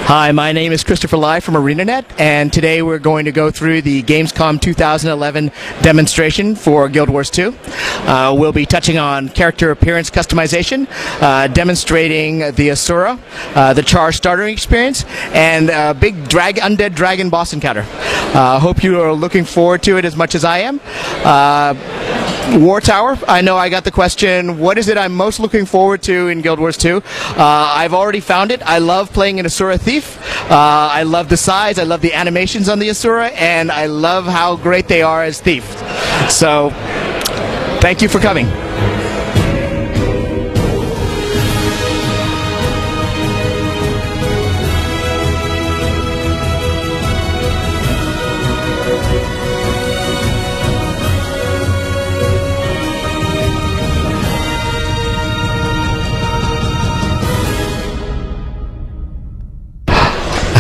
Hi, my name is Christopher Lai from ArenaNet, and today we're going to go through the Gamescom 2011 demonstration for Guild Wars 2. We'll be touching on character appearance customization, demonstrating the Asura, the Char starting experience, and a big undead dragon boss encounter. Hope you are looking forward to it as much as I am. War Tower, I know I got the question, what is it I'm most looking forward to in Guild Wars 2? I've already found it. I love playing an Asura Thief. I love the size, I love the animations on the Asura, and I love how great they are as Thief. So, thank you for coming.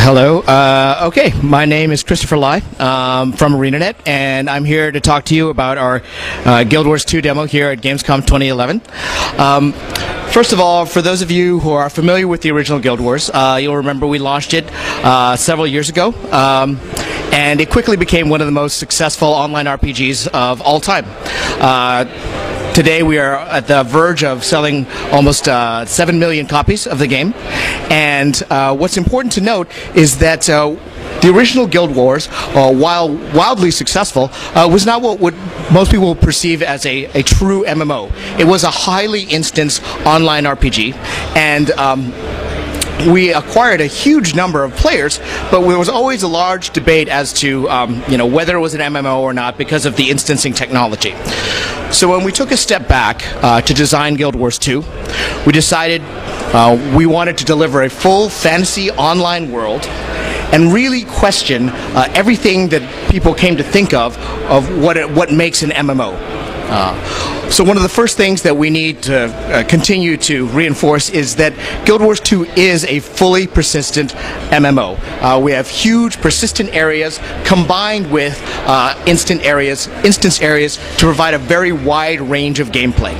Hello. Okay, my name is Christopher Lai from ArenaNet, and I'm here to talk to you about our Guild Wars 2 demo here at Gamescom 2011. First of all, for those of you who are familiar with the original Guild Wars, you'll remember we launched it several years ago, and it quickly became one of the most successful online RPGs of all time. Today we are at the verge of selling almost 7 million copies of the game, and what's important to note is that the original Guild Wars, while wildly successful, was not what most people would perceive as a true MMO. It was a highly instanced online RPG, and we acquired a huge number of players, but there was always a large debate as to whether it was an MMO or not because of the instancing technology. So when we took a step back to design Guild Wars 2, we decided we wanted to deliver a full fantasy online world and really question everything that people came to think of what makes an MMO. So one of the first things that we need to continue to reinforce is that Guild Wars 2 is a fully persistent MMO. We have huge persistent areas combined with instance areas to provide a very wide range of gameplay.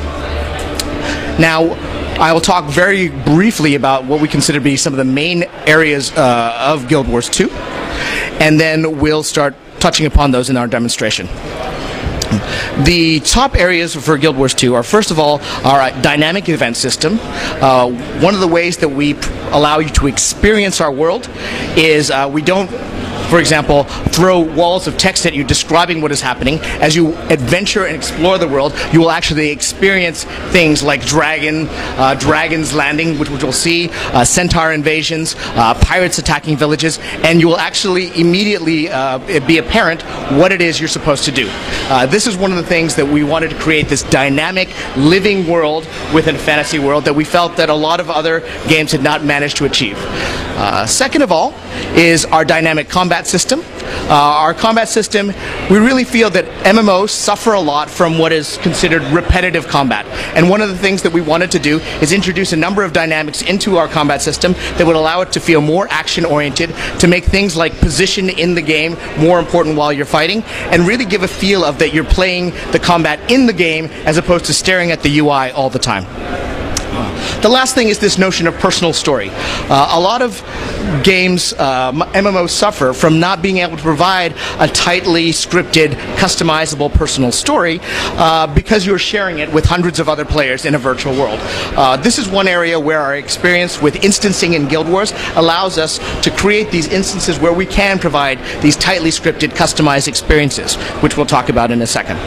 Now, I will talk very briefly about what we consider to be some of the main areas of Guild Wars 2, and then we'll start touching upon those in our demonstration. The top areas for Guild Wars 2 are, first of all, our dynamic event system. One of the ways that we allow you to experience our world is we don't, for example, throw walls of text at you describing what is happening. As you adventure and explore the world, you will actually experience things like dragons landing, which we'll see, centaur invasions, pirates attacking villages, and you will actually immediately be apparent what it is you're supposed to do. This is one of the things that we wanted to create, this dynamic, living world within a fantasy world that we felt that a lot of other games had not managed to achieve. Second of all is our dynamic combat system. Our combat system, we really feel that MMOs suffer a lot from what is considered repetitive combat. And one of the things that we wanted to do is introduce a number of dynamics into our combat system that would allow it to feel more action-oriented, to make things like position in the game more important while you're fighting, and really give a feel of that you're playing the combat in the game as opposed to staring at the UI all the time. The last thing is this notion of personal story. A lot of games, MMOs, suffer from not being able to provide a tightly scripted, customizable personal story because you're sharing it with hundreds of other players in a virtual world. This is one area where our experience with instancing in Guild Wars allows us to create these instances where we can provide these tightly scripted, customized experiences, which we'll talk about in a second.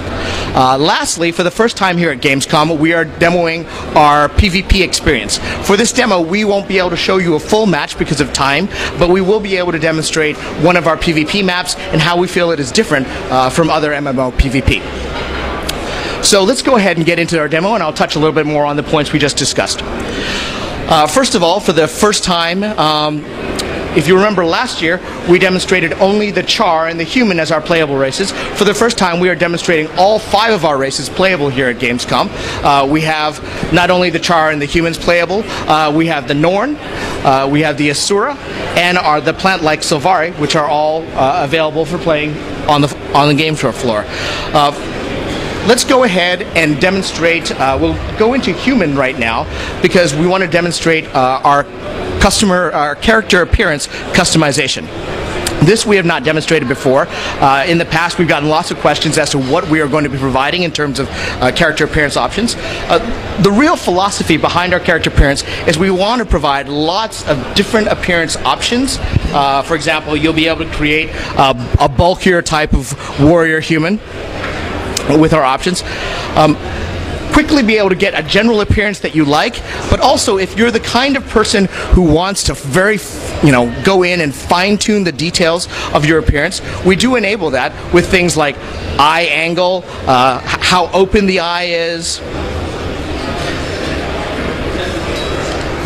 Lastly, for the first time here at Gamescom, we are demoing our PvP experience. For this demo, we won't be able to show you a full match because of time, but we will be able to demonstrate one of our PvP maps and how we feel it is different from other MMO PvP. So let's go ahead and get into our demo, and I'll touch a little bit more on the points we just discussed. First of all, for the first time, if you remember last year, we demonstrated only the Char and the Human as our playable races. For the first time, we are demonstrating all 5 of our races playable here at Gamescom. We have not only the Char and the Humans playable, we have the Norn, we have the Asura, and the plant-like Sylvari, which are all available for playing on the game floor. Let's go ahead and demonstrate. We'll go into Human right now because we want to demonstrate our character appearance customization. This we have not demonstrated before. In the past, we've gotten lots of questions as to what we are going to be providing in terms of character appearance options. The real philosophy behind our character appearance is we want to provide lots of different appearance options. For example, you'll be able to create a bulkier type of warrior human with our options. Quickly be able to get a general appearance that you like, but also if you're the kind of person who wants to go in and fine-tune the details of your appearance, we do enable that with things like eye angle, how open the eye is.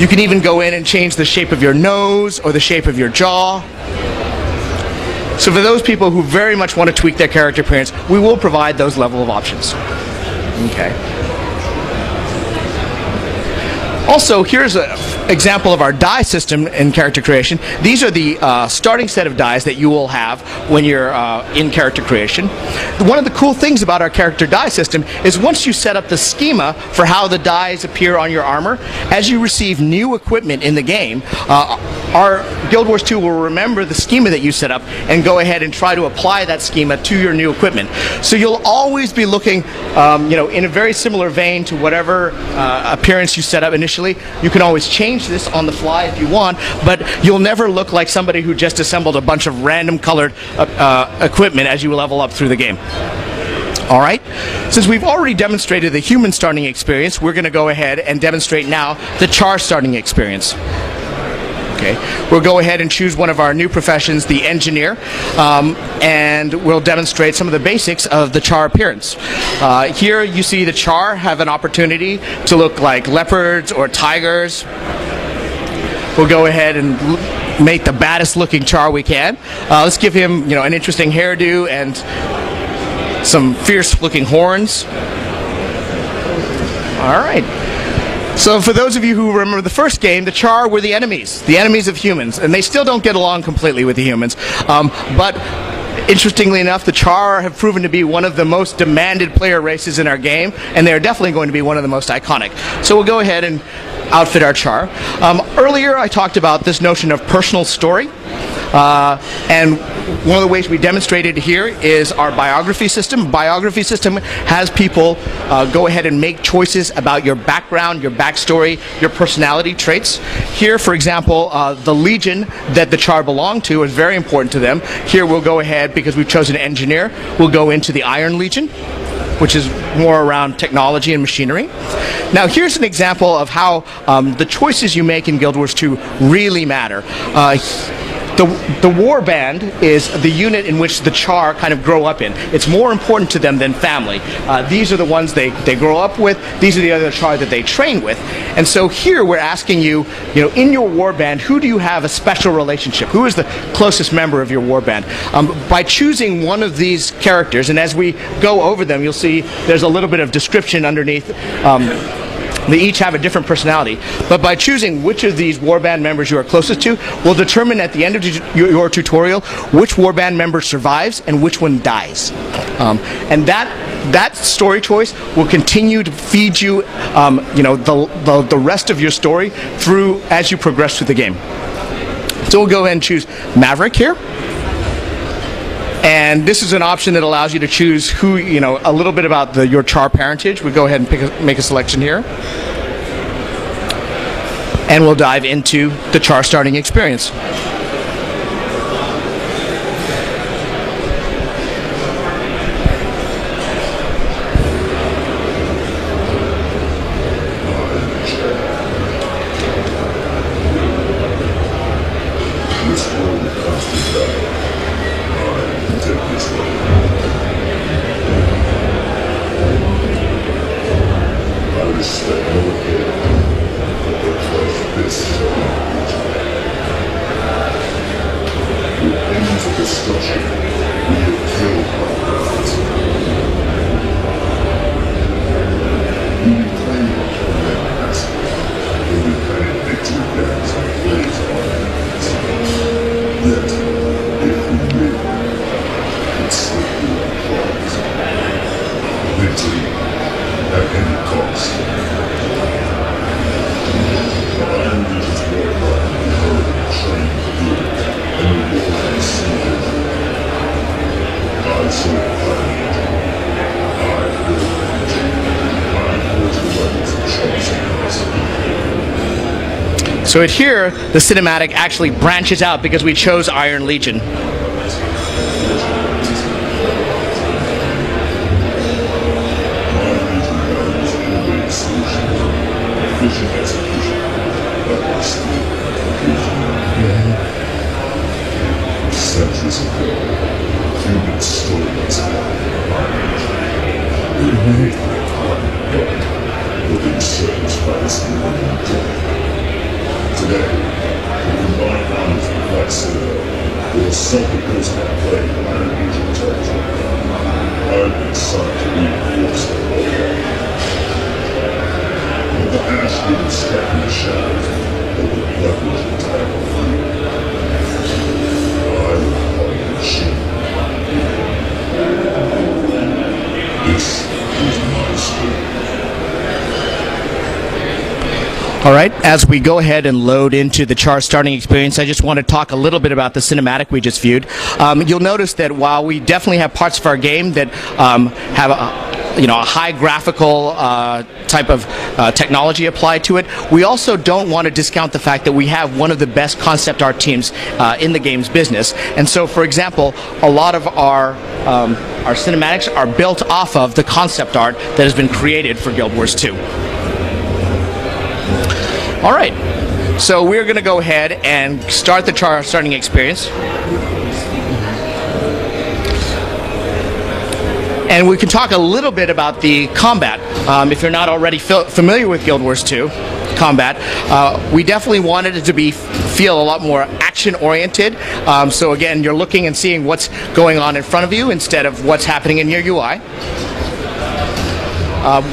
You can even go in and change the shape of your nose or the shape of your jaw. So for those people who very much want to tweak their character appearance, we will provide those level of options. Okay. Also, here's an example of our die system in character creation. These are the starting set of dies that you will have when you're in character creation. One of the cool things about our character die system is once you set up the schema for how the dies appear on your armor, as you receive new equipment in the game, our Guild Wars 2 will remember the schema that you set up and go ahead and try to apply that schema to your new equipment. So you'll always be looking in a very similar vein to whatever appearance you set up initially. You can always change this on the fly if you want, but you'll never look like somebody who just assembled a bunch of random colored equipment as you level up through the game. All right, since we've already demonstrated the human starting experience, we're going to go ahead and demonstrate now the char starting experience. Okay, we'll go ahead and choose one of our new professions, the engineer, and we'll demonstrate some of the basics of the char appearance. Here you see the char have an opportunity to look like leopards or tigers. We'll go ahead and make the baddest looking char we can. Let's give him an interesting hairdo and some fierce looking horns. All right. So for those of you who remember the first game, the Char were the enemies of humans, and they still don't get along completely with the humans. But interestingly enough, the Char have proven to be one of the most demanded player races in our game, and they're definitely going to be one of the most iconic. So we'll go ahead and outfit our Char. Earlier I talked about this notion of personal story. And one of the ways we demonstrated here is our biography system. Biography system has people go ahead and make choices about your background, your backstory, your personality traits. Here, for example, the Legion that the Char belong to is very important to them. Here we'll go ahead, because we've chosen engineer, we'll go into the Iron Legion, which is more around technology and machinery. Now here's an example of how the choices you make in Guild Wars 2 really matter. The war band is the unit in which the Char kind of grow up in. It's more important to them than family. These are the ones they grow up with. These are the other Char that they train with. And so here we're asking you, in your war band, who do you have a special relationship? Who is the closest member of your war band? By choosing one of these characters, and as we go over them, you'll see there's a little bit of description underneath. They each have a different personality. But by choosing which of these warband members you are closest to will determine at the end of your tutorial which warband member survives and which one dies. And that story choice will continue to feed you, the rest of your story through as you progress through the game. So we'll go ahead and choose Maverick here. And this is an option that allows you to choose who, a little bit about your Char parentage. We go ahead and make a selection here. And we'll dive into the Char starting experience. So here, the cinematic actually branches out because we chose Iron Legion. Centuries ago, humans stole us within circumstances today, we combine arms with Black Citadel with a self-imposed play of Iron Legion territory. I've been assigned to reinforce the bulwark. With the Ash Legion scattered in the shadows, over the Black Legion attack on freedom. I will call you machine. This is my story. All right, as we go ahead and load into the Char starting experience, I just want to talk a little bit about the cinematic we just viewed. You'll notice that while we definitely have parts of our game that have a high graphical type of technology applied to it, we also don't want to discount the fact that we have one of the best concept art teams in the game's business. And so, for example, a lot of our cinematics are built off of the concept art that has been created for Guild Wars 2. All right, so we're going to go ahead and start the Char starting experience. And we can talk a little bit about the combat. If you're not already familiar with Guild Wars 2 combat, we definitely wanted it to feel a lot more action-oriented. So again, you're looking and seeing what's going on in front of you instead of what's happening in your UI.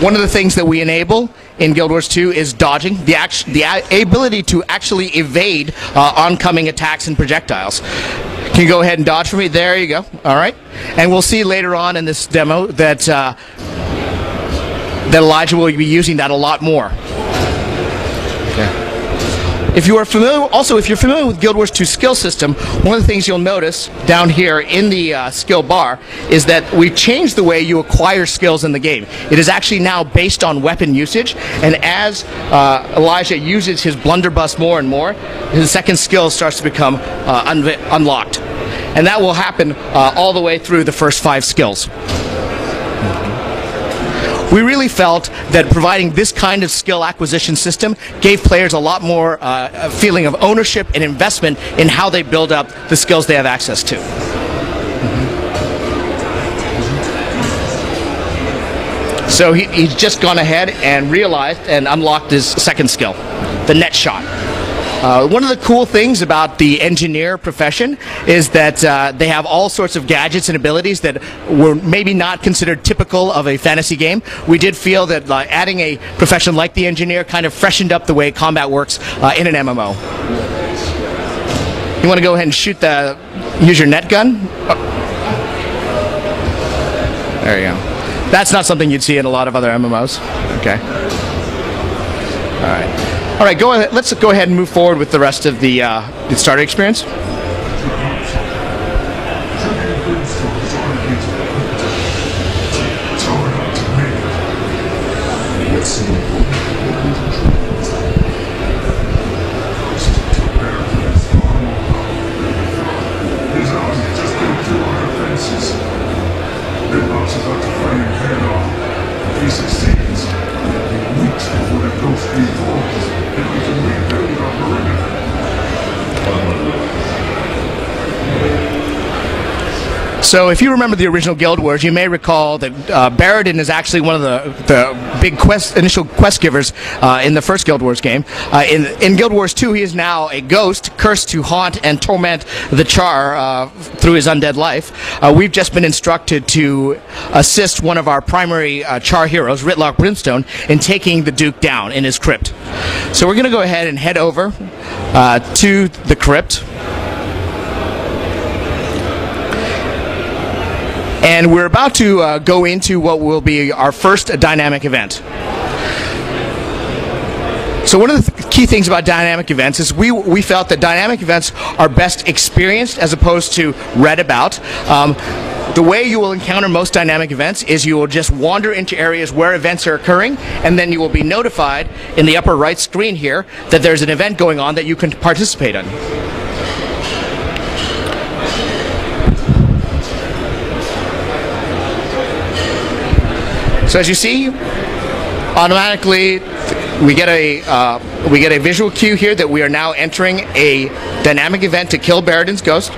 One of the things that we enable in Guild Wars 2 is dodging, the ability to actually evade oncoming attacks and projectiles. Can you go ahead and dodge for me? There you go. All right. And we'll see later on in this demo that that Elijah will be using that a lot more. Okay. If you are familiar, also if you're familiar with Guild Wars 2 skill system, one of the things you'll notice down here in the skill bar is that we've changed the way you acquire skills in the game. It is actually now based on weapon usage, and as Elijah uses his blunderbuss more and more, his second skill starts to become unlocked. And that will happen all the way through the first 5 skills. We really felt that providing this kind of skill acquisition system gave players a lot more feeling of ownership and investment in how they build up the skills they have access to. So he's just gone ahead and realized and unlocked his second skill, the net shot. One of the cool things about the engineer profession is that they have all sorts of gadgets and abilities that were maybe not considered typical of a fantasy game. We did feel that adding a profession like the engineer kind of freshened up the way combat works in an MMO. You want to go ahead and use your net gun? Oh. There you go. That's not something you'd see in a lot of other MMOs. Okay. All right. All right, let's go ahead and move forward with the rest of the starter experience. So if you remember the original Guild Wars, you may recall that Baradin is actually one of the big initial quest givers in the first Guild Wars game. In Guild Wars 2, he is now a ghost cursed to haunt and torment the Char through his undead life. We've just been instructed to assist one of our primary Char heroes, Ritlock Brimstone, in taking the Duke down in his crypt. So we're going to go ahead and head over to the crypt. And we're about to go into what will be our first dynamic event. So one of the key things about dynamic events is we felt that dynamic events are best experienced as opposed to read about. the way you will encounter most dynamic events is you will just wander into areas where events are occurring, and then you will be notified in the upper right screen here that there's an event going on that you can participate in. So as you see, automatically we get a visual cue here that we are now entering a dynamic event to kill Baradin's ghost.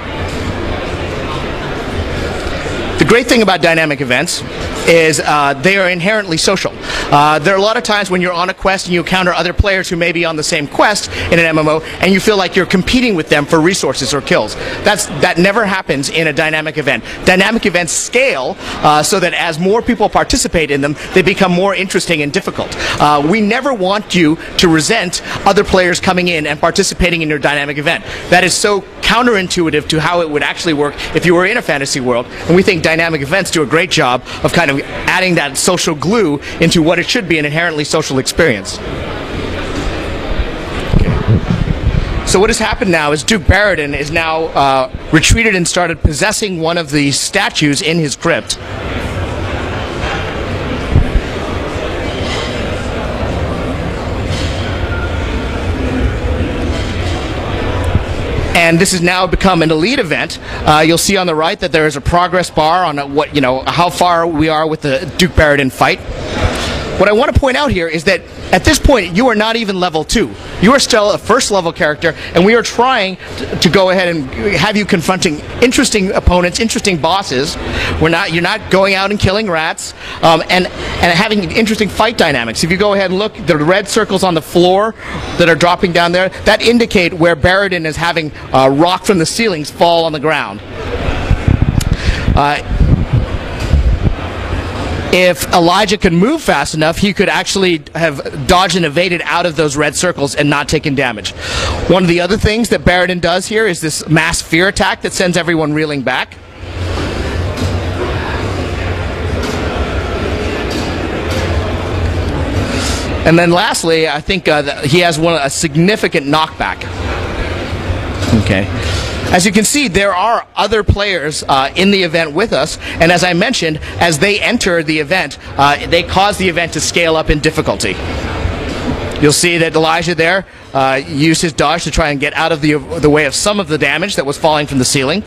The great thing about dynamic events is they are inherently social. There are a lot of times when you're on a quest and you encounter other players who may be on the same quest in an MMO, and you feel like you're competing with them for resources or kills. That never happens in a dynamic event. Dynamic events scale so that as more people participate in them, they become more interesting and difficult. We never want you to resent other players coming in and participating in your dynamic event. That is so counterintuitive to how it would actually work if you were in a fantasy world, and we think dynamic events do a great job of kind of adding that social glue into what it should be an inherently social experience. Okay. So what has happened now is Duke Baradin is now retreated and started possessing one of the statues in his crypt. And this has now become an elite event. You'll see on the right that there is a progress bar on how far we are with the Duke Baradin fight. What I want to point out here is that at this point you are not even level 2. You are still a first level character, and we are trying to go ahead and have you confronting interesting opponents, interesting bosses. You're not going out and killing rats, and having interesting fight dynamics. If you go ahead and look, the red circles on the floor that are dropping down there, that indicate where Baradin is having rock from the ceilings fall on the ground. If Elijah could move fast enough, he could actually have dodged and evaded out of those red circles and not taken damage. One of the other things that Baradin does here is this mass fear attack that sends everyone reeling back. And then lastly, I think he has a significant knockback. Okay. As you can see, there are other players in the event with us, and as I mentioned, as they enter the event, they cause the event to scale up in difficulty. You'll see that Elijah there used his dodge to try and get out of the way of some of the damage that was falling from the ceiling.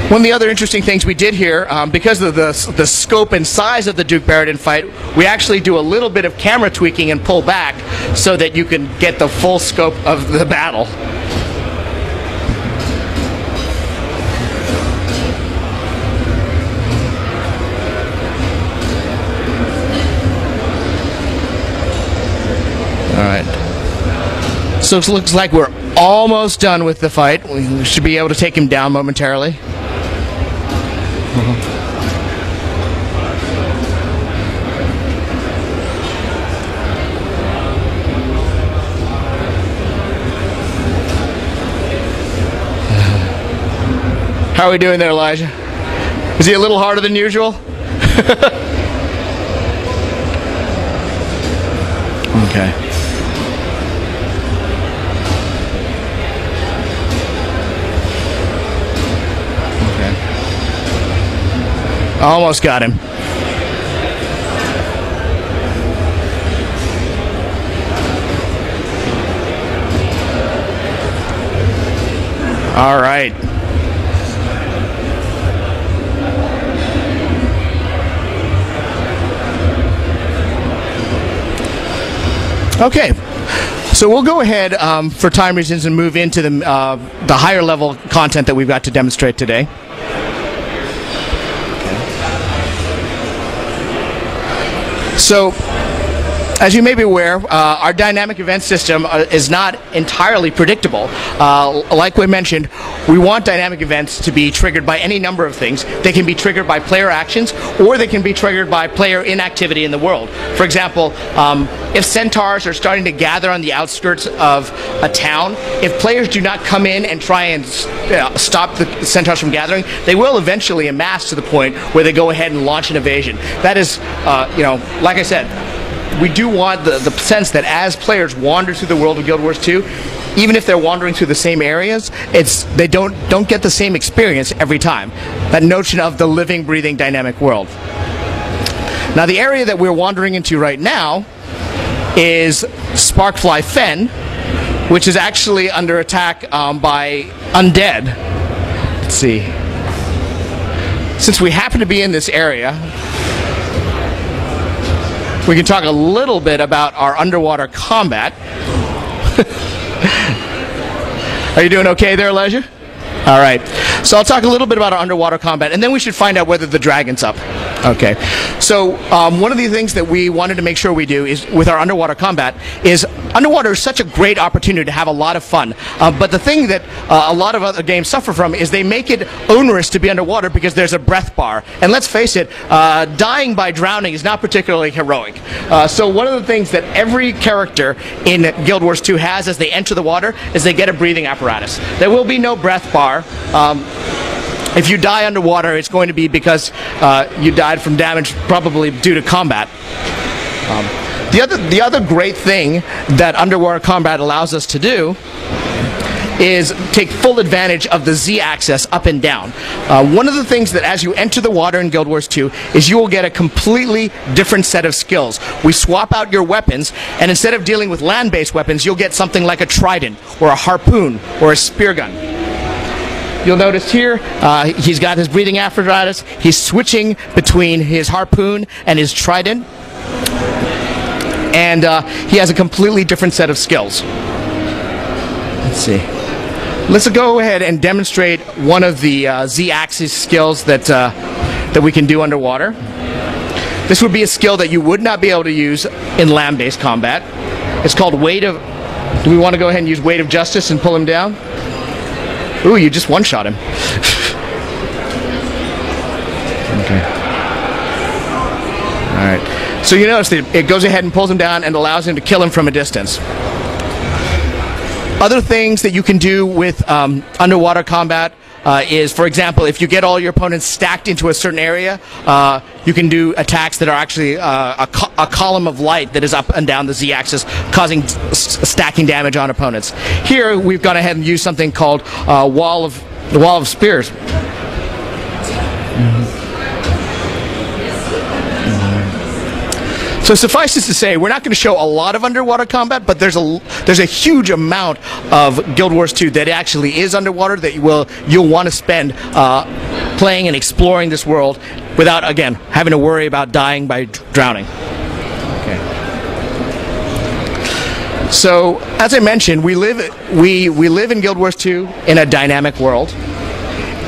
One of the other interesting things we did here, because of the scope and size of the Duke Baradin fight, we actually do a little bit of camera tweaking and pull back so that you can get the full scope of the battle. Alright. So it looks like we're almost done with the fight. We should be able to take him down momentarily. How are we doing there, Elijah? Is he a little harder than usual? Okay. Almost got him. All right. Okay. So we'll go ahead for time reasons and move into the higher level content that we've got to demonstrate today. So, as you may be aware, our dynamic event system is not entirely predictable. Like we mentioned, we want dynamic events to be triggered by any number of things. They can be triggered by player actions, or they can be triggered by player inactivity in the world. For example, if centaurs are starting to gather on the outskirts of a town, if players do not come in and try and stop the centaurs from gathering, they will eventually amass to the point where they go ahead and launch an invasion. That is, like I said, we do want the sense that as players wander through the world of Guild Wars 2, even if they're wandering through the same areas, they don't get the same experience every time. That notion of the living, breathing, dynamic world. Now, the area that we're wandering into right now is Sparkfly Fen, which is actually under attack by undead. Let's see. Since we happen to be in this area, we can talk a little bit about our underwater combat. Are you doing okay there, Elijah? All right. So I'll talk a little bit about our underwater combat, and then we should find out whether the dragon's up. Okay. So one of the things that we wanted to make sure we do is with our underwater combat is underwater is such a great opportunity to have a lot of fun. But the thing that a lot of other games suffer from is they make it onerous to be underwater because there's a breath bar. And let's face it, dying by drowning is not particularly heroic. So one of the things that every character in Guild Wars 2 has as they enter the water is they get a breathing apparatus. There will be no breath bar. If you die underwater, it's going to be because you died from damage probably due to combat. The other great thing that underwater combat allows us to do is take full advantage of the Z-axis up and down. One of the things that as you enter the water in Guild Wars 2 is you will get a completely different set of skills. We swap out your weapons, and instead of dealing with land-based weapons, you'll get something like a trident, or a harpoon, or a spear gun. You'll notice here, he's got his breathing apparatus. He's switching between his harpoon and his trident. And he has a completely different set of skills. Let's see. Let's go ahead and demonstrate one of the Z-axis skills that we can do underwater. This would be a skill that you would not be able to use in land-based combat. It's called Weight of... Do we want to go ahead and use Weight of Justice and pull him down? Ooh, you just one-shot him. Okay. Alright. So you notice that it goes ahead and pulls him down and allows him to kill him from a distance. Other things that you can do with underwater combat is, for example, if you get all your opponents stacked into a certain area, you can do attacks that are actually a column of light that is up and down the Z-axis, causing stacking damage on opponents. Here, we've gone ahead and used something called the Wall of Spears. So suffice it to say, we're not going to show a lot of underwater combat, but there's a huge amount of Guild Wars 2 that actually is underwater that you'll want to spend playing and exploring this world without, again, having to worry about dying by drowning. Okay. So, as I mentioned, we live in Guild Wars 2 in a dynamic world,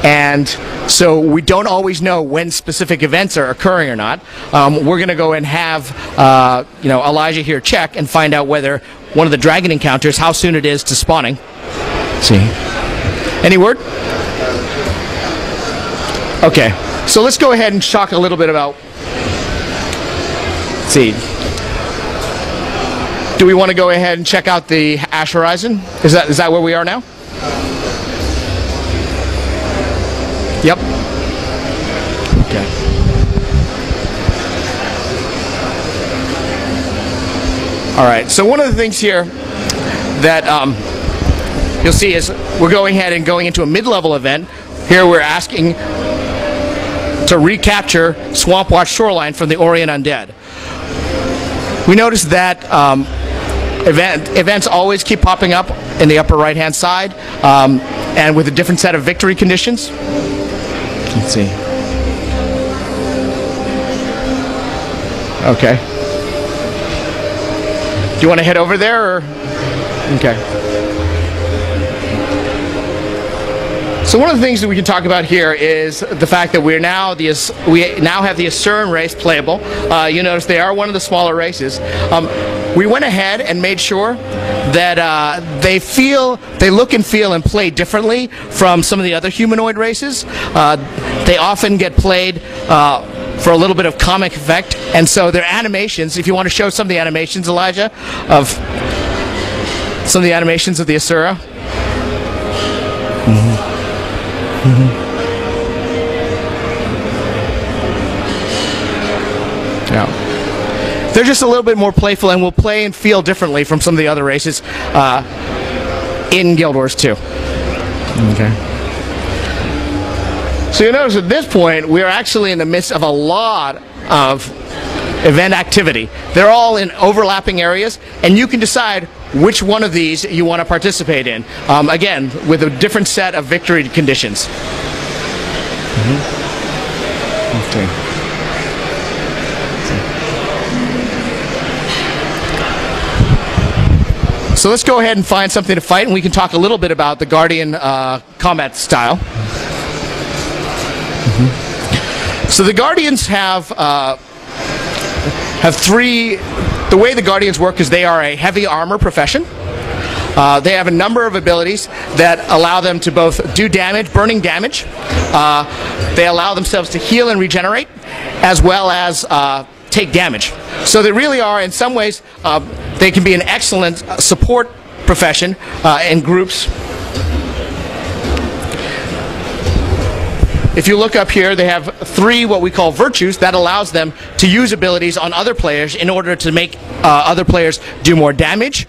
and so we don't always know when specific events are occurring or not. We're going to go and have Elijah here check and find out whether one of the dragon encounters, how soon it is to spawning. Let's see. Any word? Okay. So let's go ahead and talk a little bit about... Let's see. Do we want to go ahead and check out the Ash Horizon? Is that where we are now? Yep. Okay. All right. So one of the things here that you'll see is we're going ahead and going into a mid-level event. Here we're asking to recapture Swampwatch Shoreline from the Orient Undead. We notice that events always keep popping up in the upper right-hand side, and with a different set of victory conditions. Let's see. Okay. Do you want to head over there, or? Okay. So one of the things that we can talk about here is the fact that we now have the Asuran race playable. You notice they are one of the smaller races. We went ahead and made sure that they look and feel and play differently from some of the other humanoid races. They often get played for a little bit of comic effect, and so their animations, if you want to show some of the animations, Elijah, of some of the animations of the Asura. Yeah. they're just a little bit more playful and will play and feel differently from some of the other races in Guild Wars 2. Okay. So you notice at this point we are actually in the midst of a lot of event activity. They're all in overlapping areas, and you can decide which one of these you want to participate in. Again, with a different set of victory conditions. Okay. So let's go ahead and find something to fight, and we can talk a little bit about the Guardian combat style. So the Guardians have three. The way the Guardians work is they are a heavy armor profession. They have a number of abilities that allow them to both do damage, burning damage. They allow themselves to heal and regenerate, as well as take damage. So they really are, in some ways, they can be an excellent support profession in groups. If you look up here, they have three what we call virtues that allows them to use abilities on other players in order to make other players do more damage,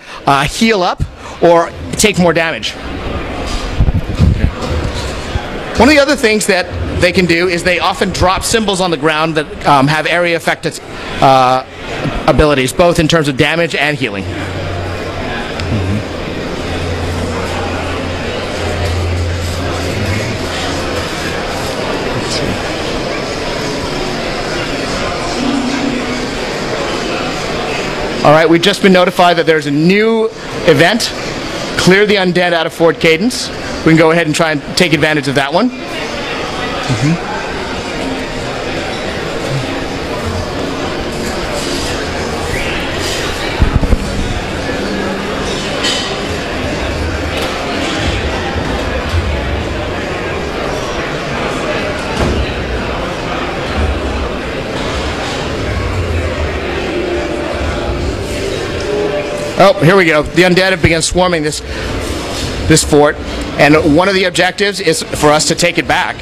heal up, or take more damage. One of the other things that they can do is they often drop symbols on the ground that have area affected abilities, both in terms of damage and healing. All right, we've just been notified that there's a new event, Clear the Undead out of Fort Cadence. We can go ahead and try and take advantage of that one. Oh, here we go. The undead have begun swarming this fort, and one of the objectives is for us to take it back.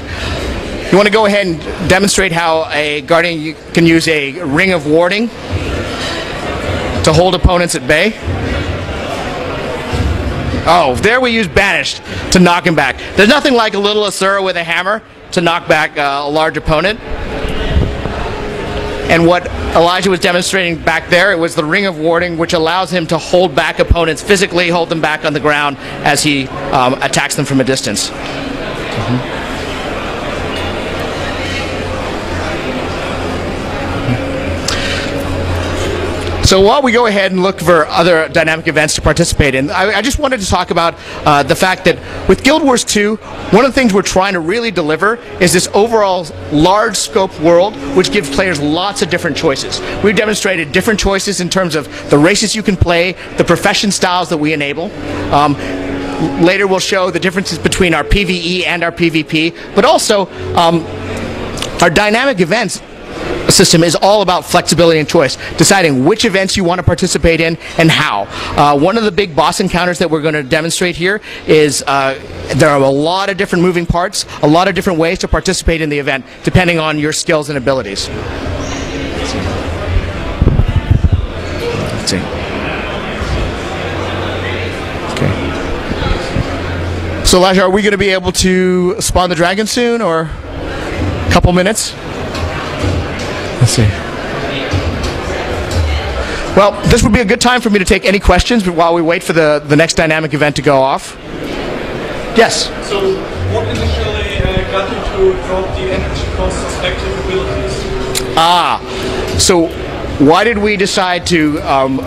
You want to go ahead and demonstrate how a Guardian can use a ring of warding to hold opponents at bay? Oh, there we use Banished to knock him back. There's nothing like a little Asura with a hammer to knock back a large opponent. And what Elijah was demonstrating back there, it was the ring of warding, which allows him to hold back opponents physically, hold them back on the ground as he attacks them from a distance. So while we go ahead and look for other dynamic events to participate in, I just wanted to talk about the fact that with Guild Wars 2, one of the things we're trying to really deliver is this overall large scope world which gives players lots of different choices. We've demonstrated different choices in terms of the races you can play, the profession styles that we enable. Later we'll show the differences between our PvE and our PvP, but also our dynamic events system is all about flexibility and choice, deciding which events you want to participate in and how. One of the big boss encounters that we're going to demonstrate here is there are a lot of different moving parts, a lot of different ways to participate in the event, depending on your skills and abilities. Let's see. Okay. So Elijah, are we going to be able to spawn the dragon soon, or a couple minutes? Let's see. Well, this would be a good time for me to take any questions while we wait for the next dynamic event to go off. Yes? So, what initially got you to drop the energy costs of active abilities? So why did we decide to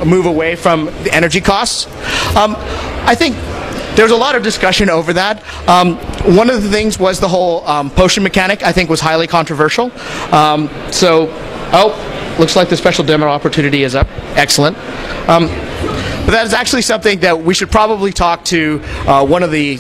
move away from the energy costs? I think there's a lot of discussion over that. One of the things was the whole potion mechanic, I think, was highly controversial. Looks like the special demo opportunity is up. Excellent. But that is actually something that we should probably talk to one of the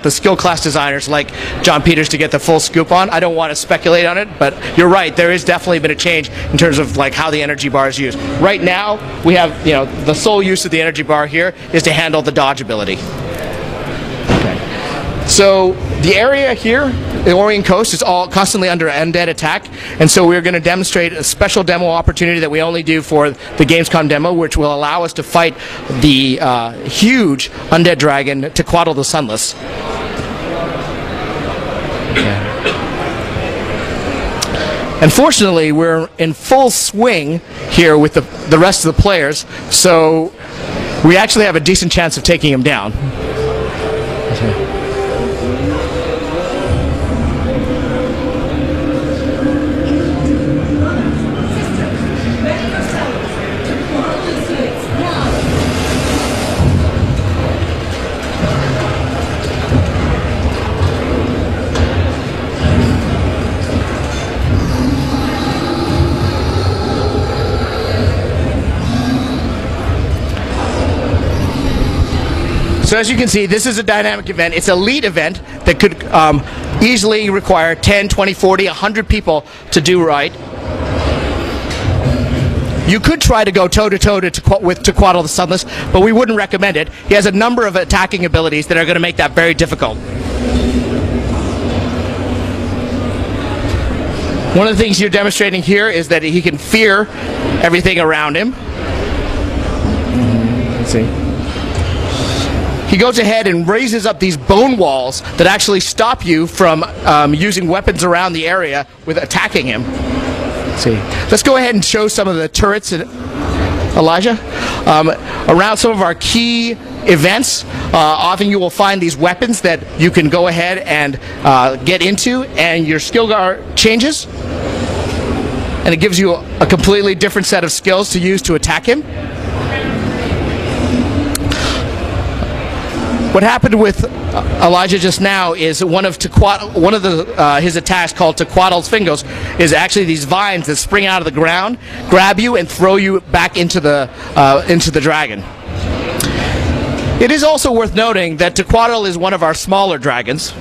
skill class designers like John Peters to get the full scoop on. I don't want to speculate on it, but you're right. There has definitely been a change in terms of like how the energy bar is used. Right now, we have the sole use of the energy bar here is to handle the dodge ability. Okay. So the area here, the Orient Coast, is all constantly under undead attack, and so we're going to demonstrate a special demo opportunity that we only do for the Gamescom demo, which will allow us to fight the huge undead dragon Tequatl the Sunless. Unfortunately, we're in full swing here with the rest of the players, so we actually have a decent chance of taking him down. So as you can see, this is a dynamic event. It's a lead event that could easily require 10, 20, 40, 100 people to do right. You could try to go toe-to-toe with Tequatl the Sunless, but we wouldn't recommend it. He has a number of attacking abilities that are going to make that very difficult. One of the things you're demonstrating here is that he can fear everything around him. Let's see. He goes ahead and raises up these bone walls that actually stop you from using weapons around the area with attacking him. Let's see. Let's go ahead and show some of the turrets, Elijah. Around some of our key events, often you will find these weapons that you can go ahead and get into, and your skill bar changes, and it gives you a completely different set of skills to use to attack him. What happened with Elijah just now is one of his attacks, called Tequatl's Fingers, is actually these vines that spring out of the ground, grab you, and throw you back into the dragon. It is also worth noting that Tequatl is one of our smaller dragons.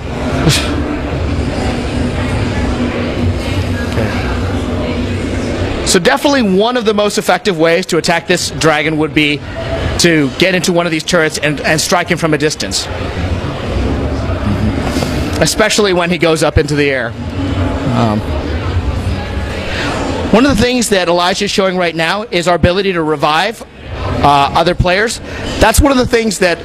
So definitely one of the most effective ways to attack this dragon would be to get into one of these turrets and strike him from a distance. Especially when he goes up into the air. One of the things that Elijah is showing right now is our ability to revive other players. That's one of the things that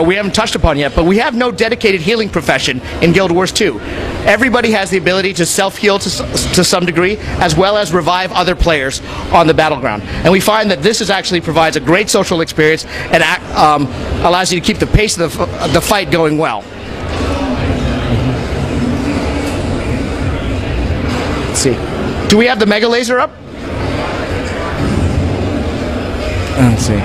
we haven't touched upon yet, but we have no dedicated healing profession in Guild Wars 2. Everybody has the ability to self-heal to some degree, as well as revive other players on the battleground. And we find that this actually provides a great social experience and allows you to keep the pace of the fight going well. Let's see. Do we have the Mega Laser up? Let's see.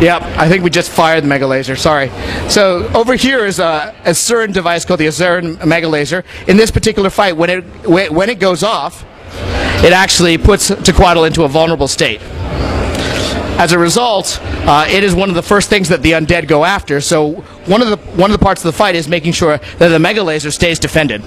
Yep, I think we just fired the Mega Laser, sorry. So over here is a Azuran device called the Azuran Mega Laser. In this particular fight, when it goes off, it actually puts Tequatl into a vulnerable state. As a result, it is one of the first things that the undead go after, so one of the parts of the fight is making sure that the Mega Laser stays defended.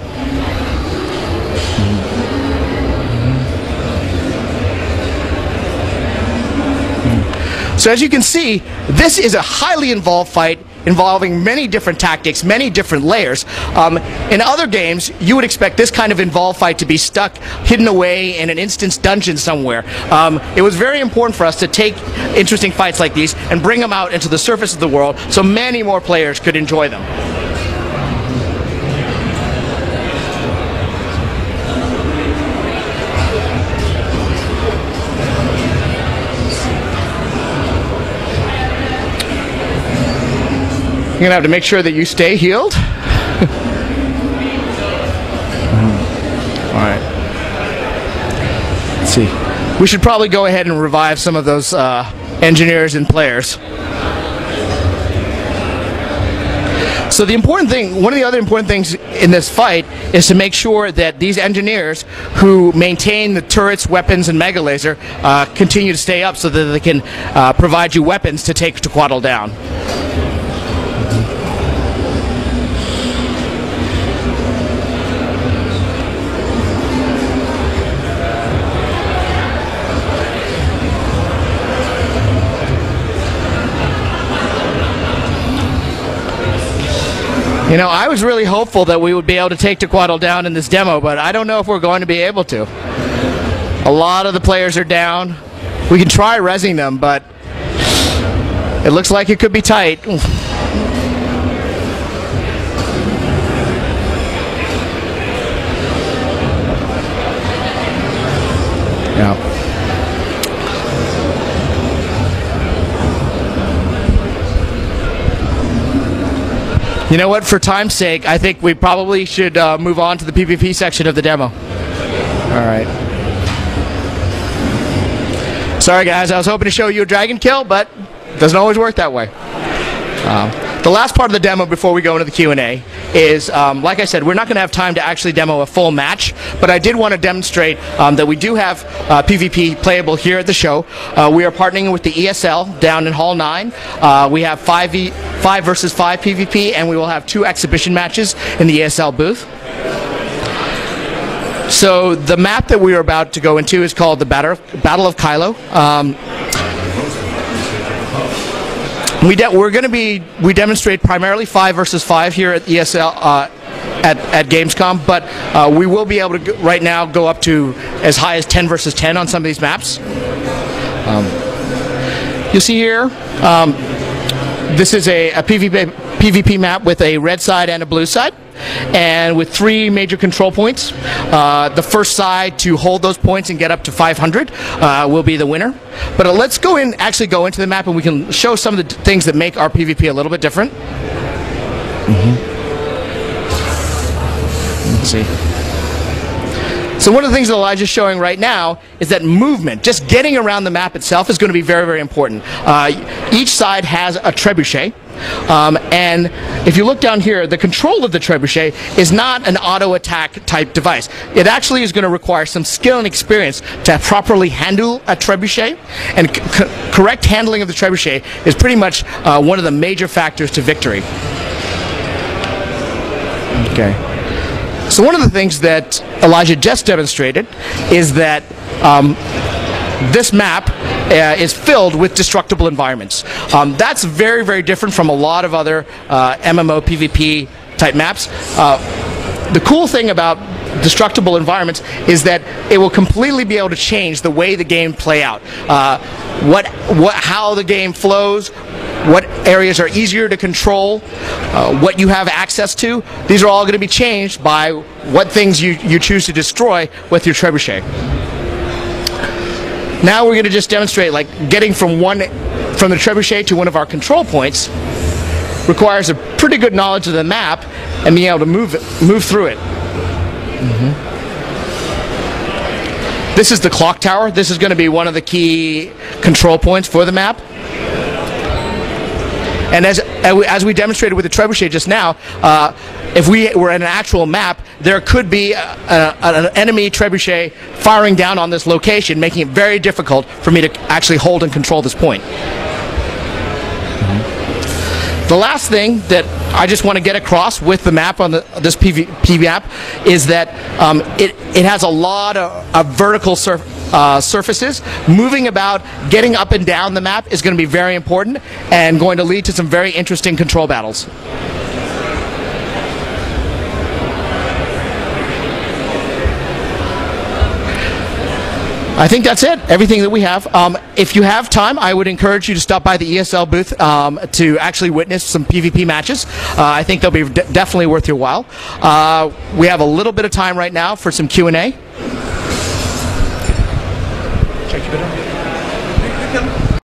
So as you can see, this is a highly involved fight involving many different tactics, many different layers. In other games, you would expect this kind of involved fight to be stuck, hidden away in an instance dungeon somewhere. It was very important for us to take interesting fights like these and bring them out into the surface of the world so many more players could enjoy them. You're going to have to make sure that you stay healed. Alright. Let's see. We should probably go ahead and revive some of those engineers and players. So the important thing, one of the other important things in this fight is to make sure that these engineers who maintain the turrets, weapons, and Mega Laser continue to stay up so that they can provide you weapons to take Tequatl down. You know, I was really hopeful that we would be able to take Tequaddle down in this demo, but I don't know if we're going to be able to. A lot of the players are down. We can try rezzing them, but it looks like it could be tight. Yeah. You know what? For time's sake, I think we probably should move on to the PvP section of the demo. All right. Sorry, guys. I was hoping to show you a dragon kill, but it doesn't always work that way. The last part of the demo before we go into the Q&A is, like I said, we're not going to have time to actually demo a full match, but I did want to demonstrate that we do have PvP playable here at the show. We are partnering with the ESL down in Hall 9. We have 5 versus 5 PvP, and we will have 2 exhibition matches in the ESL booth. So the map that we are about to go into is called the Battle of Kylo. We demonstrate primarily 5 versus 5 here at ESL at Gamescom, but we will be able to right now go up to as high as 10 versus 10 on some of these maps. You'll see here, this is a PvP map with a red side and a blue side, and with 3 major control points. The first side to hold those points and get up to 500 will be the winner. But let's actually go into the map, and we can show some of the things that make our PvP a little bit different. Let's see. So one of the things that Elijah's showing right now is that movement, just getting around the map itself, is going to be very, very important. Each side has a trebuchet. And if you look down here, the control of the trebuchet is not an auto attack type device. It actually is going to require some skill and experience to properly handle a trebuchet, and correct handling of the trebuchet is pretty much one of the major factors to victory. Okay. So one of the things that Elijah just demonstrated is that this map is filled with destructible environments. That's very, very different from a lot of other MMO PvP type maps. The cool thing about destructible environments is that it will completely be able to change the way the game play out. How the game flows, what areas are easier to control, what you have access to. These are all going to be changed by what things you choose to destroy with your trebuchet. Now we're going to just demonstrate, like, getting from the trebuchet to one of our control points requires a pretty good knowledge of the map and being able to move through it. This is the clock tower. This is going to be one of the key control points for the map. And as we demonstrated with the trebuchet just now, if we were in an actual map, there could be an enemy trebuchet firing down on this location, making it very difficult for me to actually hold and control this point. The last thing that I just want to get across with the map on this PvP map is that it has a lot of vertical surfaces. Moving about, getting up and down the map is going to be very important and going to lead to some very interesting control battles. I think that's it, everything that we have. If you have time, I would encourage you to stop by the ESL booth to actually witness some PvP matches. I think they'll be definitely worth your while. We have a little bit of time right now for some Q&A. Check your video.